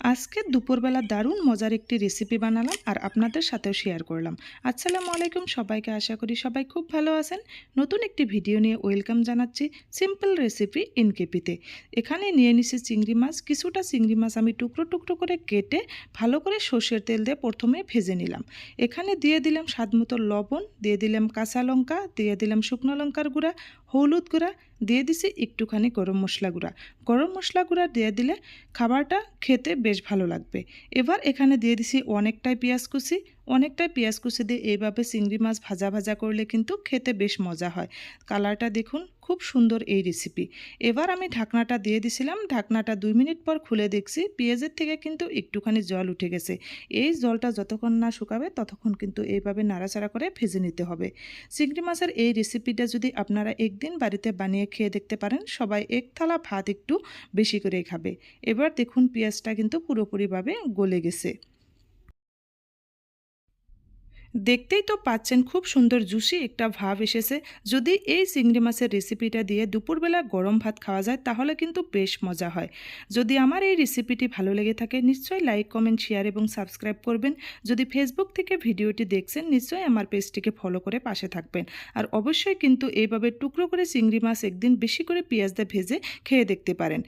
আজকে দুপুরবেলা দারুণ মজার একটি রেসিপি বানালাম আর আপনাদের সাথেও শেয়ার করলাম। আসসালামু আলাইকুম সবাইকে, আশা করি সবাই খুব ভালো আছেন। নতুন একটি ভিডিও নিয়ে ওয়েলকাম জানাচ্ছি সিম্পল রেসিপি ইনকেপিতে। এখানে নিয়ে নিছি চিংড়ি মাছ। কিছুটা চিংড়ি মাছ আমি টুকরো টুকরো করে কেটে ভালো করে সর্ষের তেল দিয়ে প্রথমে ভেজে নিলাম। এখানে দিয়ে দিলাম স্বাদমতো লবণ, দিয়ে দিলাম কাঁচা লঙ্কা, দিয়ে দিলাম শুকনো লঙ্কার গুঁড়া, হলুদ গুঁড়া, দিয়ে দিছি একটুখানি গরম মশলা গুঁড়া। গরম মশলা গুঁড়া দিয়ে দিলে খাবারটা খেতে বেশ ভালো লাগবে। এবার এখানে দিয়ে দিছি অনেকটাই পেঁয়াজ কুচি। অনেকটাই পেঁয়াজ কুচি দিয়ে এইভাবে চিংড়ি মাছ ভাজা ভাজা করলে কিন্তু খেতে বেশ মজা হয়। কালারটা দেখুন, খুব সুন্দর এই রেসিপি। এবার আমি ঢাকনাটা দিয়ে দিছিলাম। ঢাকনাটা 2 মিনিট পর খুলে দেখছি পেঁয়াজের থেকে কিন্তু একটুখানি জল উঠে গেছে। এই জলটা যতক্ষণ না শুকাবে ততক্ষণ কিন্তু এইভাবে নাড়াচাড়া করে ভেজে নিতে হবে। চিংড়ি মাছের এই রেসিপিটা যদি আপনারা একদিন বাড়িতে বানিয়ে খেয়ে দেখতে পারেন, সবাই এক থালা ভাত একটু বেশি করেই খাবে। এবার দেখুন পেঁয়াজটা কিন্তু পুরোপুরিভাবে গলে গেছে। দেখতেই তো পাচ্ছেন খুব সুন্দর জুসি একটা ভাব এসেছে। যদি এই চিংড়ি মাছের রেসিপিটা দিয়ে দুপুরবেলা গরম ভাত খাওয়া যায় তাহলে কিন্তু বেশ মজা হয়। যদি আমার এই রেসিপিটি ভালো লেগে থাকে নিশ্চয়ই লাইক, কমেন্ট, শেয়ার এবং সাবস্ক্রাইব করবেন। যদি ফেসবুক থেকে ভিডিওটি দেখছেন নিশ্চয়ই আমার পেজটিকে ফলো করে পাশে থাকবেন। আর অবশ্যই কিন্তু এইভাবে টুকরো করে চিংড়ি মাছ একদিন বেশি করে পেঁয়াজ দিয়ে ভেজে খেয়ে দেখতে পারেন।